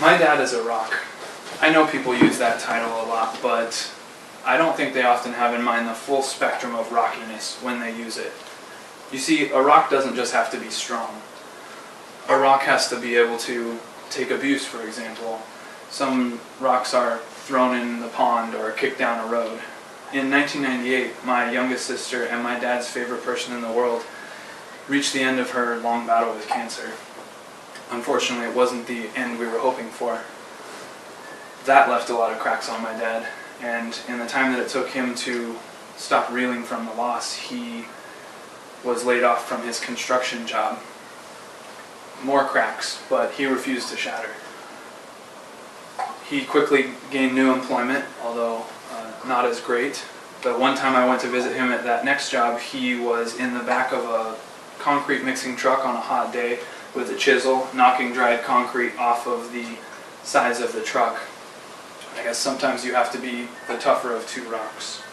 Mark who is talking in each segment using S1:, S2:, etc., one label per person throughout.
S1: My dad is a rock. I know people use that title a lot, but I don't think they often have in mind the full spectrum of rockiness when they use it. You see, a rock doesn't just have to be strong. A rock has to be able to take abuse, for example. Some rocks are thrown in the pond or kicked down a road. In 1998, my youngest sister and my dad's favorite person in the world reached the end of her long battle with cancer. Unfortunately, it wasn't the end we were hoping for. That left a lot of cracks on my dad, and in the time that it took him to stop reeling from the loss, he was laid off from his construction job. More cracks, but he refused to shatter. He quickly gained new employment, although not as great. The one time I went to visit him at that next job, he was in the back of a concrete mixing truck on a hot day with a chisel, knocking dried concrete off of the sides of the truck. I guess sometimes you have to be the tougher of two rocks.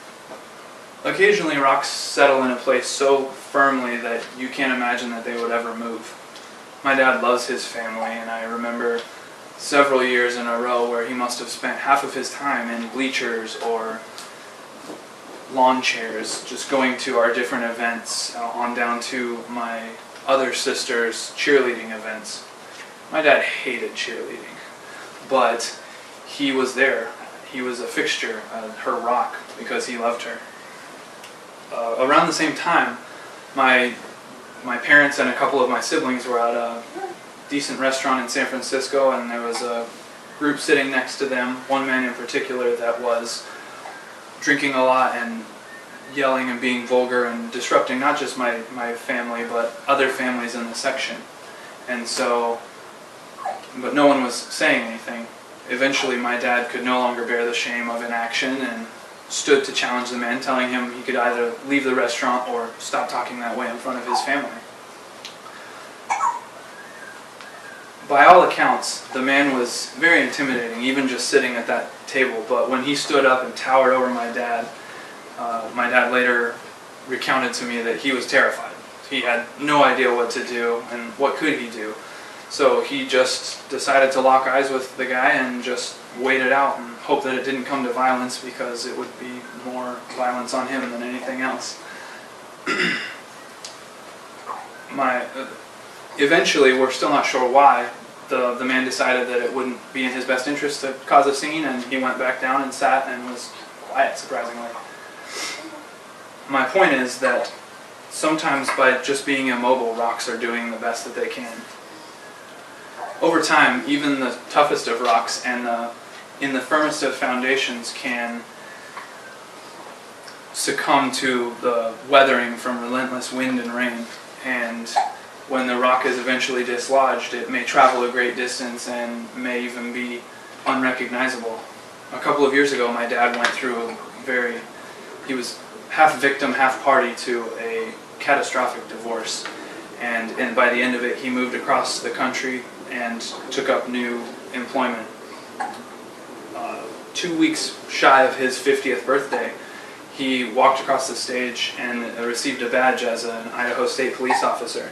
S1: Occasionally rocks settle in a place so firmly that you can't imagine that they would ever move. My dad loves his family, and I remember several years in a row where he must have spent half of his time in bleachers or lawn chairs, just going to our different events, on down to my other sister's cheerleading events. My dad hated cheerleading, but he was there. He was a fixture, her rock, because he loved her. Around the same time, my parents and a couple of my siblings were at a decent restaurant in San Francisco, and there was a group sitting next to them, one man in particular that was drinking a lot and yelling and being vulgar and disrupting not just my family but other families in the section. And so, but no one was saying anything. Eventually my dad could no longer bear the shame of inaction and stood to challenge the man, telling him he could either leave the restaurant or stop talking that way in front of his family. By all accounts, the man was very intimidating, even just sitting at that table, but when he stood up and towered over my dad later recounted to me that he was terrified. He had no idea what to do, and what could he do? So he just decided to lock eyes with the guy and just wait it out and hope that it didn't come to violence, because it would be more violence on him than anything else. Eventually, we're still not sure why, the man decided that it wouldn't be in his best interest to cause a scene, and he went back down and sat and was quiet, surprisingly. My point is that sometimes by just being immobile, rocks are doing the best that they can. Over time, even the toughest of rocks and in the firmest of foundations can succumb to the weathering from relentless wind and rain, and when the rock is eventually dislodged, it may travel a great distance and may even be unrecognizable. A couple of years ago, my dad went through he was half victim, half party to a catastrophic divorce, and by the end of it, he moved across the country and took up new employment. 2 weeks shy of his 50th birthday, he walked across the stage and received a badge as an Idaho State police officer,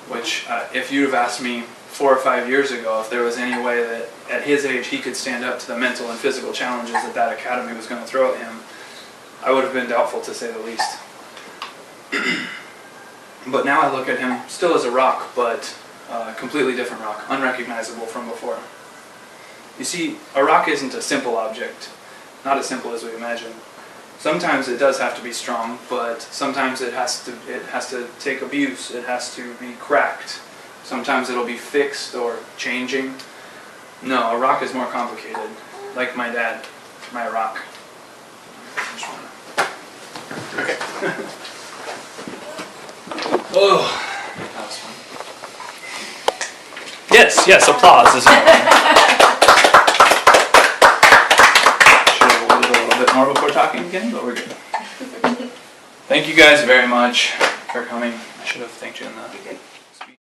S1: which if you'd have asked me 4 or 5 years ago if there was any way that at his age he could stand up to the mental and physical challenges that academy was going to throw at him, I would have been doubtful, to say the least. But now I look at him still as a rock, but a completely different rock, unrecognizable from before. You see, a rock isn't a simple object, not as simple as we imagine. Sometimes it does have to be strong, but sometimes it has to take abuse. It has to be cracked. Sometimes it'll be fixed or changing. No, a rock is more complicated. Like my dad, my rock. Okay. Oh, that was fun.
S2: Yes, applause is
S1: Should have waited a little bit more before talking again, but we're good. Thank you guys very much for coming. I should have thanked you in the